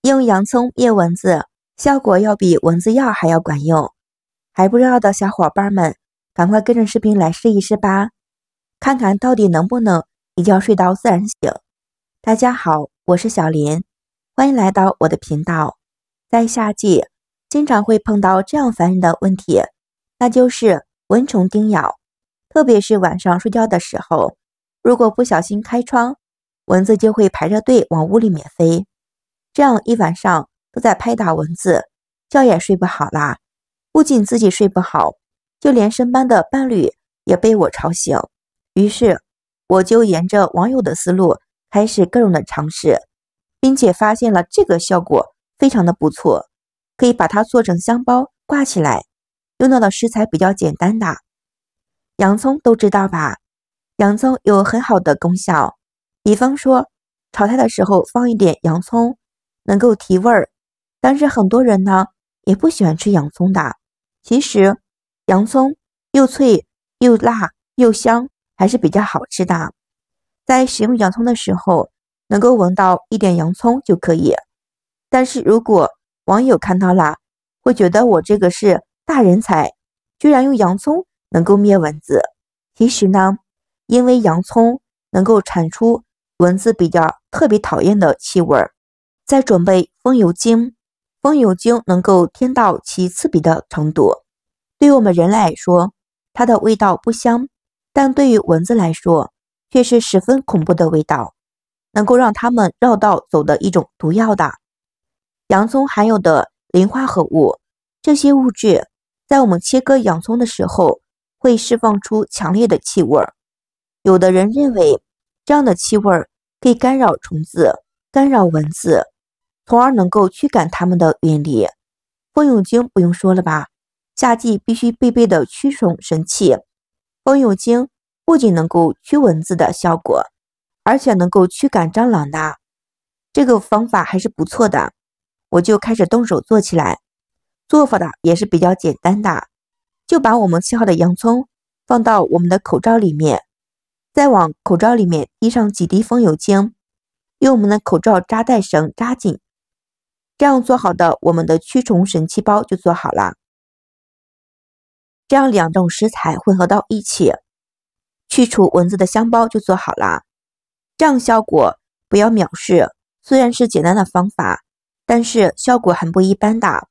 用洋葱灭蚊子，效果要比蚊子药还要管用。还不知道的小伙伴们，赶快跟着视频来试一试吧，看看到底能不能一觉睡到自然醒。大家好，我是小林，欢迎来到我的频道。在夏季，经常会碰到这样烦人的问题，那就是蚊虫叮咬。特别是晚上睡觉的时候，如果不小心开窗，蚊子就会排着队往屋里面飞。这样一晚上都在拍打蚊子，觉也睡不好啦。不仅自己睡不好，就连身边的伴侣也被我吵醒。于是我就沿着网友的思路开始各种的尝试，并且发现了这个效果非常的不错，可以把它做成香包挂起来。用到的食材比较简单的，洋葱都知道吧？洋葱有很好的功效，比方说炒菜的时候放一点洋葱，能够提味儿。但是很多人呢也不喜欢吃洋葱的。其实洋葱又脆又辣又香，还是比较好吃的。在使用洋葱的时候，能够闻到一点洋葱就可以。但是如果网友看到了，会觉得我这个是大人才，居然用洋葱能够灭蚊子。其实呢，因为洋葱能够产出蚊子比较特别讨厌的气味。再准备风油精，风油精能够添到其刺鼻的程度。对于我们人来说，它的味道不香，但对于蚊子来说，却是十分恐怖的味道，能够让它们绕道走的一种毒药的。洋葱含有的磷化合物，这些物质在我们切割洋葱的时候，会释放出强烈的气味。有的人认为这样的气味可以干扰虫子，干扰蚊子，从而能够驱赶它们的远离。风油精不用说了吧，夏季必须备备的驱虫神器。风油精不仅能够驱蚊子的效果，而且能够驱赶蟑螂的。这个方法还是不错的，我就开始动手做起来。做法的也是比较简单的，就把我们切好的洋葱放到我们的口罩里面，再往口罩里面滴上几滴风油精，用我们的口罩扎带绳扎紧。这样做好的我们的驱虫神器包就做好了。这样两种食材混合到一起，去除蚊子的香包就做好了。这样效果不要藐视，虽然是简单的方法，但是效果很不一般的。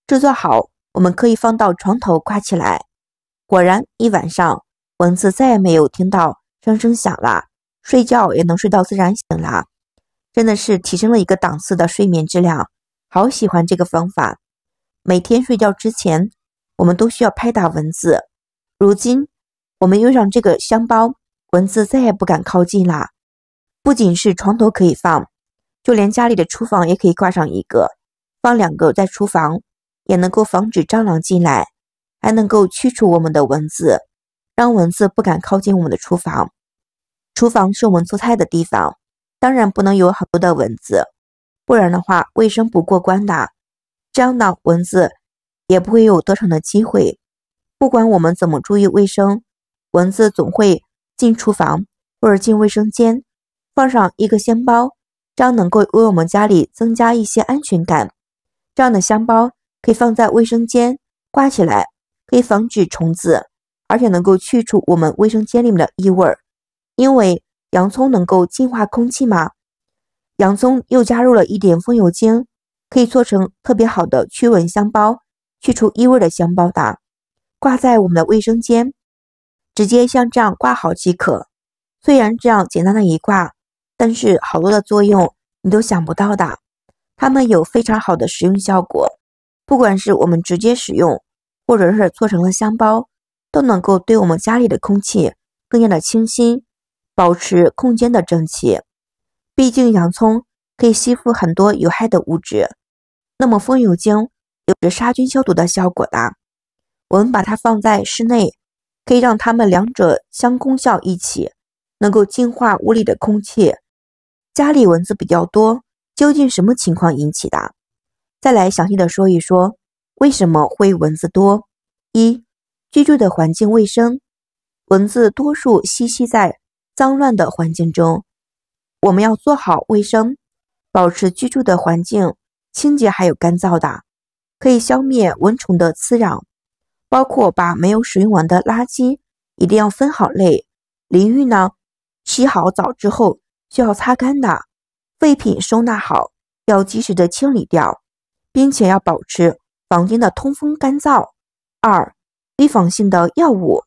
制作好，我们可以放到床头挂起来。果然一晚上，蚊子再也没有听到声声响了，睡觉也能睡到自然醒了，真的是提升了一个档次的睡眠质量。好喜欢这个方法。每天睡觉之前，我们都需要拍打蚊子。如今我们用上这个香包，蚊子再也不敢靠近了。不仅是床头可以放，就连家里的厨房也可以挂上一个，放2个在厨房，也能够防止蟑螂进来，还能够驱除我们的蚊子，让蚊子不敢靠近我们的厨房。厨房是我们做菜的地方，当然不能有很多的蚊子，不然的话卫生不过关的。这样呢，蚊子也不会有得逞的机会。不管我们怎么注意卫生，蚊子总会进厨房或者进卫生间。放上一个香包，这样能够为我们家里增加一些安全感。这样的香包可以放在卫生间挂起来，可以防止虫子，而且能够去除我们卫生间里面的异味。因为洋葱能够净化空气嘛，洋葱又加入了一点风油精，可以做成特别好的驱蚊香包，去除异味的香包的，挂在我们的卫生间，直接像这样挂好即可。虽然这样简单的一挂，但是好多的作用你都想不到的，它们有非常好的食用效果。不管是我们直接使用，或者是做成了香包，都能够对我们家里的空气更加的清新，保持空间的整齐。毕竟洋葱可以吸附很多有害的物质，那么风油精有着杀菌消毒的效果的。我们把它放在室内，可以让它们两者相功效一起，能够净化屋里的空气。家里蚊子比较多，究竟什么情况引起的？再来详细的说一说为什么会蚊子多。一、居住的环境卫生。蚊子多数栖息在脏乱的环境中，我们要做好卫生，保持居住的环境清洁还有干燥的，可以消灭蚊虫的滋扰，包括把没有使用完的垃圾一定要分好类，淋浴呢，洗好澡之后需要擦干的，废品收纳好，要及时的清理掉，并且要保持房间的通风干燥。2、预防性的药物，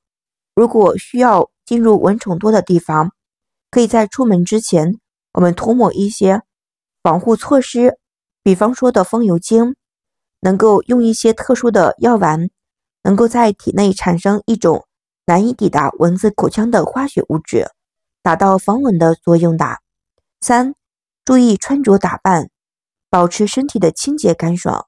如果需要进入蚊虫多的地方，可以在出门之前，我们涂抹一些防护措施，比方说的风油精，能够用一些特殊的药丸，能够在体内产生一种难以抵达蚊子口腔的化学物质，达到防蚊的作用的。3、注意穿着打扮，保持身体的清洁干爽。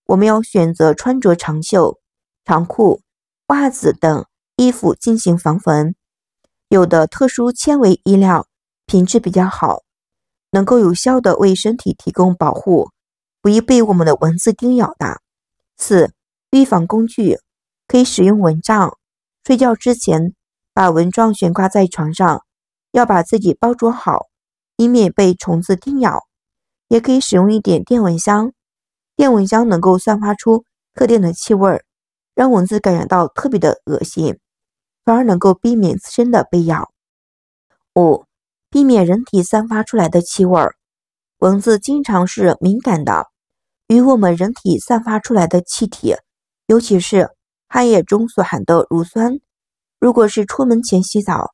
我们要选择穿着长袖、长裤、袜子等衣服进行防蚊。有的特殊纤维衣料品质比较好，能够有效的为身体提供保护，不易被我们的蚊子叮咬的。4、预防工具，可以使用蚊帐，睡觉之前把蚊帐悬挂在床上，要把自己包裹好，以免被虫子叮咬。也可以使用一点电蚊香，电蚊香能够散发出特定的气味，让蚊子感觉到特别的恶心，反而能够避免自身的被咬。5、避免人体散发出来的气味，蚊子经常是敏感的，与我们人体散发出来的气体，尤其是汗液中所含的乳酸，如果是出门前洗澡，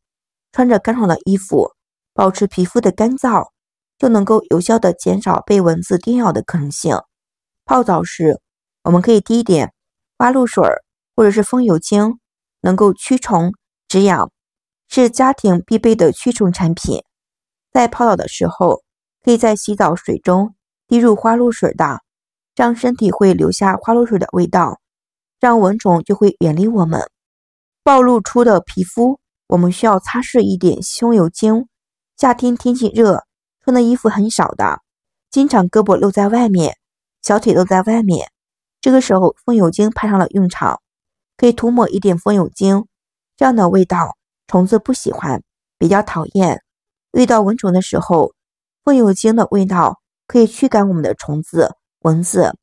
穿着干爽的衣服，保持皮肤的干燥，就能够有效的减少被蚊子叮咬的可能性。泡澡时，我们可以滴一点花露水或者是风油精，能够驱虫止痒，是家庭必备的驱虫产品。在泡澡的时候，可以在洗澡水中滴入花露水的，这样身体会留下花露水的味道，让蚊虫就会远离我们。暴露出的皮肤，我们需要擦拭一点风油精。夏天天气热，穿的衣服很少的，经常胳膊露在外面，小腿露在外面，这个时候风油精派上了用场，可以涂抹一点风油精，这样的味道虫子不喜欢，比较讨厌。遇到蚊虫的时候，风油精的味道可以驱赶我们的虫子、蚊子，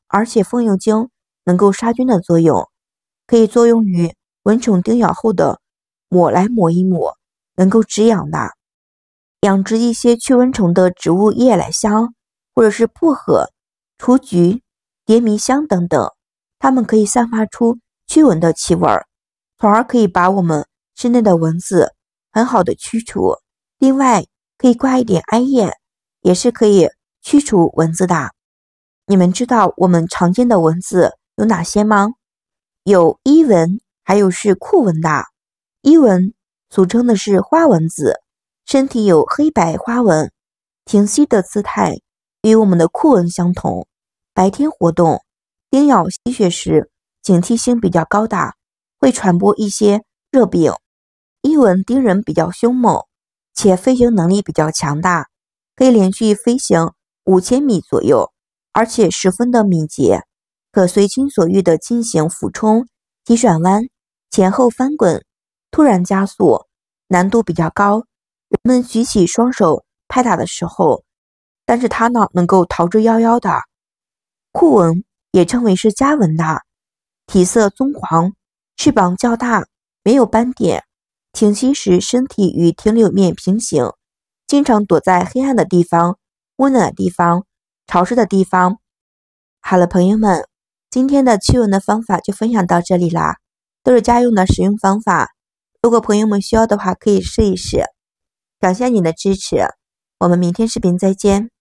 而且风油精能够杀菌的作用，可以作用于蚊虫叮咬后的抹一抹，能够止痒的。养殖一些驱蚊虫的植物夜来香，或者是薄荷、雏菊、蝶迷香等等，它们可以散发出驱蚊的气味，从而可以把我们室内的蚊子很好的驱除。另外，可以挂一点艾叶，也是可以驱除蚊子的。你们知道我们常见的蚊子有哪些吗？有伊蚊，还有是库蚊的。伊蚊俗称的是花蚊子，身体有黑白花纹，停息的姿态与我们的库蚊相同，白天活动，叮咬吸血时警惕性比较高大，会传播一些热病。伊蚊叮人比较凶猛，且飞行能力比较强大，可以连续飞行5000米左右，而且十分的敏捷，可随心所欲地进行俯冲、急转弯、前后翻滚、突然加速，难度比较高。人们举起双手拍打的时候，但是它呢能够逃之夭夭的。库蚊也称为是家蚊的，体色棕黄，翅膀较大，没有斑点，停息时身体与停留面平行，经常躲在黑暗的地方、温暖的地方、潮湿的地方。好了，朋友们，今天的驱蚊的方法就分享到这里啦，都是家用的使用方法，如果朋友们需要的话可以试一试。感谢你的支持，我们明天视频再见。